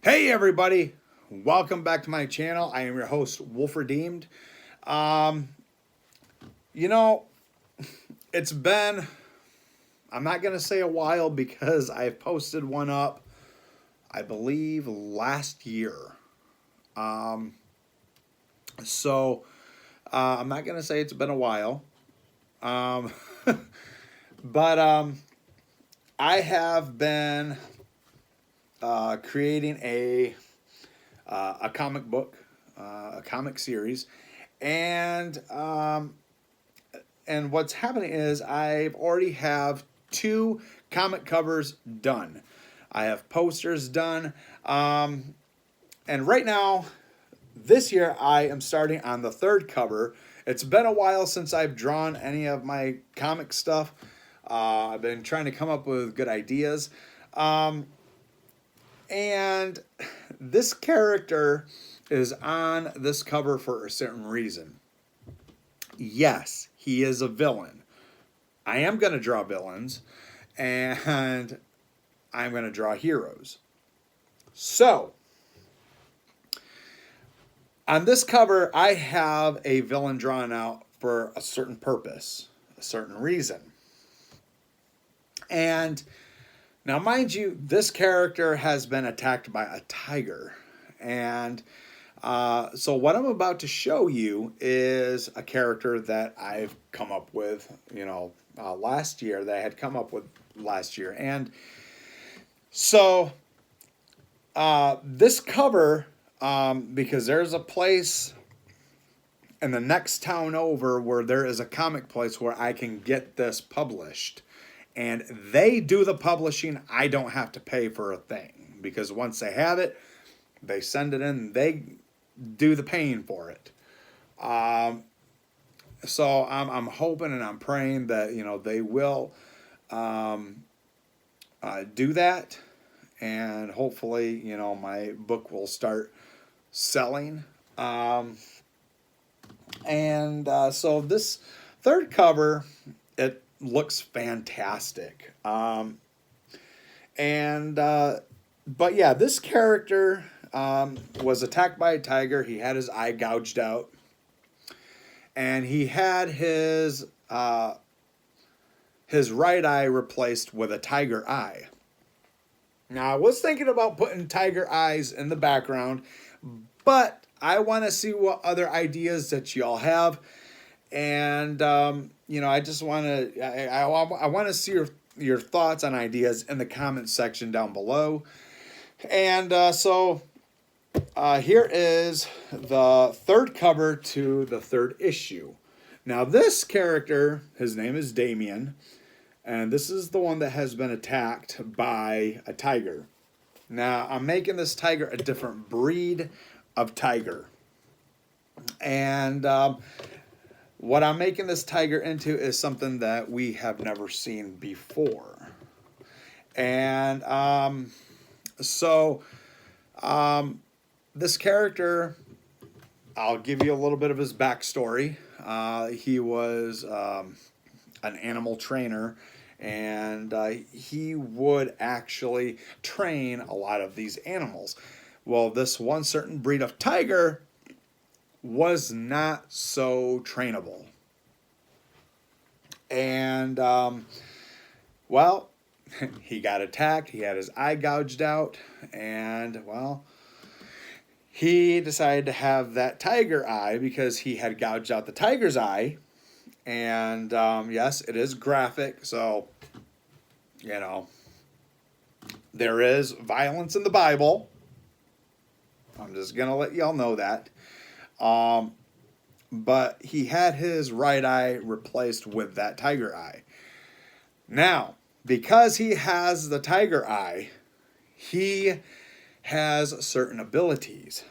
Hey everybody, welcome back to my channel. I am your host, Wolf Redeemed. Um, you know, it's been, I'm not going to say a while because I've posted one up, I believe, last year. Um, so I'm not going to say it's been a while. Um, but I have been creating a comic book, a comic series, and and what's happening is I've already have two comic covers done. I have posters done, and right now, this year I am starting on the third cover. It's been a while since I've drawn any of my comic stuff. I've been trying to come up with good ideas. Um, and this character is on this cover for a certain reason. Yes, he is a villain. I am going to draw villains, and I'm going to draw heroes. So, on this cover, I have a villain drawn out for a certain purpose, a certain reason. And now, mind you, this character has been attacked by a tiger. And so, what I'm about to show you is a character that I've come up with, last year, that I had come up with last year. And so, this cover, because there's a place in the next town over where there is a comic place where I can get this published. And they do the publishing. I don't have to pay for a thing because once they have it, they send it in. They do the paying for it. Um, so I'm hoping and I'm praying that they will do that, and hopefully my book will start selling. So this third cover, it looks fantastic. But yeah, this character was attacked by a tiger. He had his eye gouged out, and he had his right eye replaced with a tiger eye. Now, I was thinking about putting tiger eyes in the background, but I want to see what other ideas that y'all have. And I just want to I want to see your thoughts on ideas in the comment section down below. And here is the third cover to the third issue. Now, this character, his name is Damien, and this is the one that has been attacked by a tiger. Now, I'm making this tiger a different breed of tiger. And what I'm making this tiger into is something that we have never seen before. And this character, I'll give you a little bit of his backstory. He was an animal trainer, and he would actually train a lot of these animals. Well, this one certain breed of tiger was not so trainable. And, he got attacked. He had his eye gouged out. And, he decided to have that tiger eye because he had gouged out the tiger's eye. And, yes, it is graphic. So, there is violence in the Bible. I'm just going to let y'all know that. But he had his right eye replaced with that tiger eye. Now, because he has the tiger eye, he has certain abilities.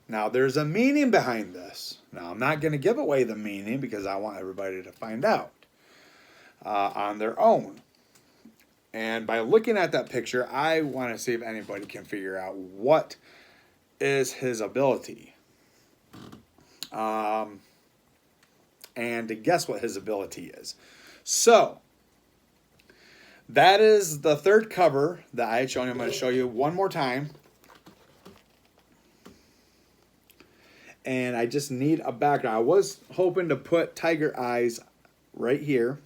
Now, there's a meaning behind this. Now, I'm not going to give away the meaning because I want everybody to find out on their own. And by looking at that picture, I want to see if anybody can figure out what is his ability. And to guess what his ability is. So, that is the third cover that I had shown you. I'm going to show you one more time. and I just need a background. I was hoping to put Tiger Eyes right here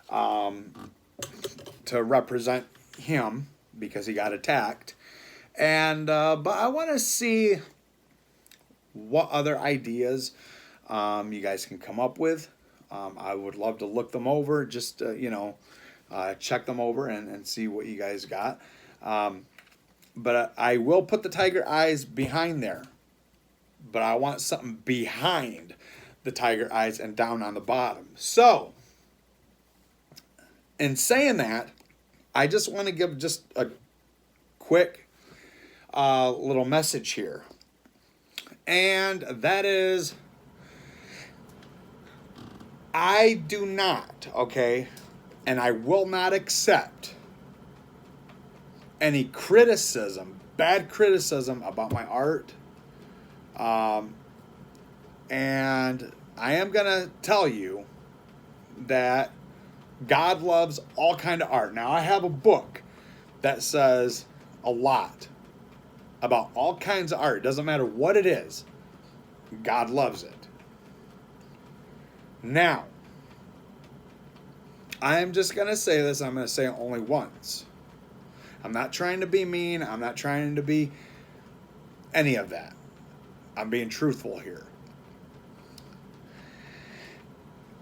to represent him because he got attacked. And but I want to see what other ideas you guys can come up with. I would love to look them over, just check them over and see what you guys got. But I will put the tiger eyes behind there. But I want something behind the tiger eyes and down on the bottom. So, in saying that, I just want to give just a quick little message here. And that is, I do not, okay, and I will not accept any criticism, bad criticism about my art. And I am going to tell you that God loves all kind of art. Now, I have a book that says a lot about all kinds of art. It doesn't matter what it is. God loves it. Now, I'm just going to say this. I'm going to say it only once. I'm not trying to be mean. I'm not trying to be any of that. I'm being truthful here.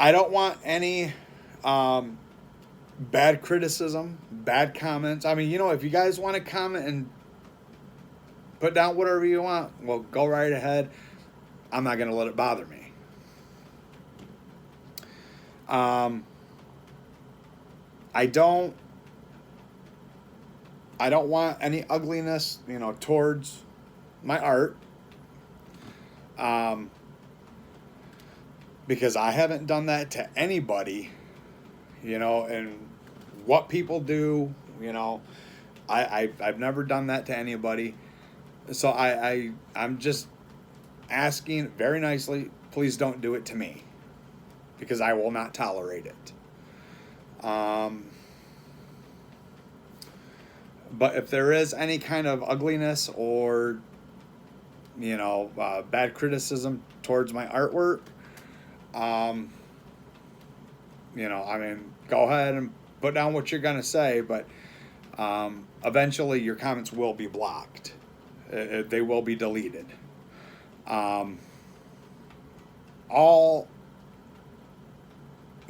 I don't want any bad criticism, bad comments. I mean, if you guys want to comment and put down whatever you want, well, go right ahead. I'm not going to let it bother me. I don't want any ugliness, towards my art. Because I haven't done that to anybody, and what people do, I've never done that to anybody. So I'm just asking very nicely, please don't do it to me, because I will not tolerate it. But if there is any kind of ugliness or, bad criticism towards my artwork, go ahead and put down what you're going to say, but eventually your comments will be blocked. They will be deleted. All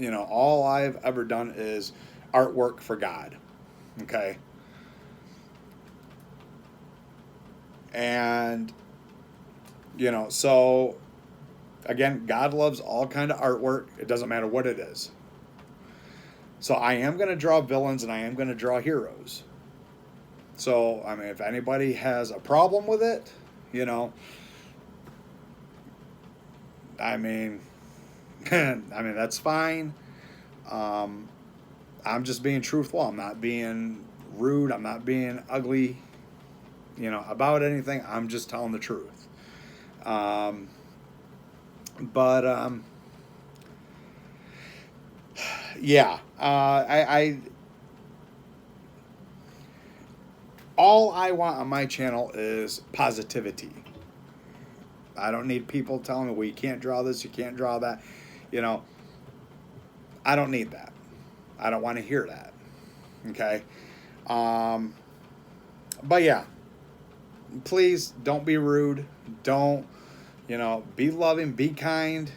I've ever done is artwork for God. Okay. And, so again, God loves all kind of artwork. It doesn't matter what it is. So I am going to draw villains and I am going to draw heroes. So, if anybody has a problem with it, that's fine. I'm just being truthful. I'm not being rude. I'm not being ugly, about anything. I'm just telling the truth. Yeah, all I want on my channel is positivity. I don't need people telling me, well, you can't draw this, you can't draw that. I don't need that. I don't want to hear that. Okay? But yeah, please don't be rude. Don't, be loving, be kind,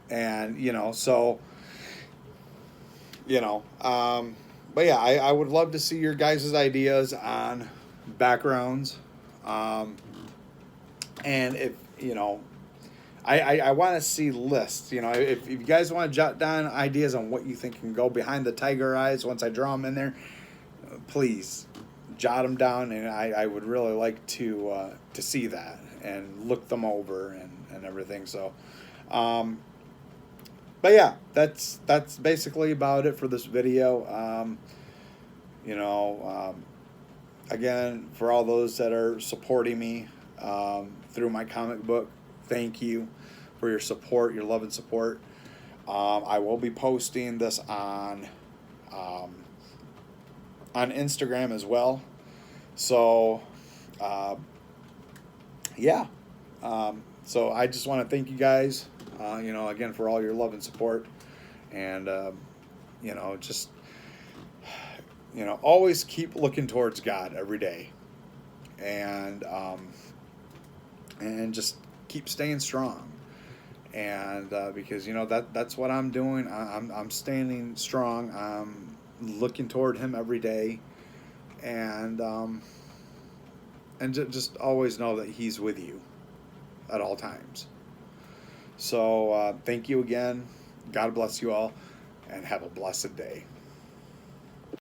and, so, but yeah, I would love to see your guys' ideas on backgrounds. And if, I want to see lists, if you guys want to jot down ideas on what you think can go behind the tiger eyes once I draw them in there, please jot them down, and I would really like to see that and look them over and everything. So, but yeah, that's basically about it for this video. Again, for all those that are supporting me through my comic book, thank you for your support, your love and support. I will be posting this on Instagram as well. So, yeah. So I just want to thank you guys, again for all your love and support, and just always keep looking towards God every day, and just keep staying strong. And because that's what I'm doing. I'm standing strong. I'm looking toward Him every day, and just always know that He's with you at all times. So thank you again. God bless you all, and have a blessed day.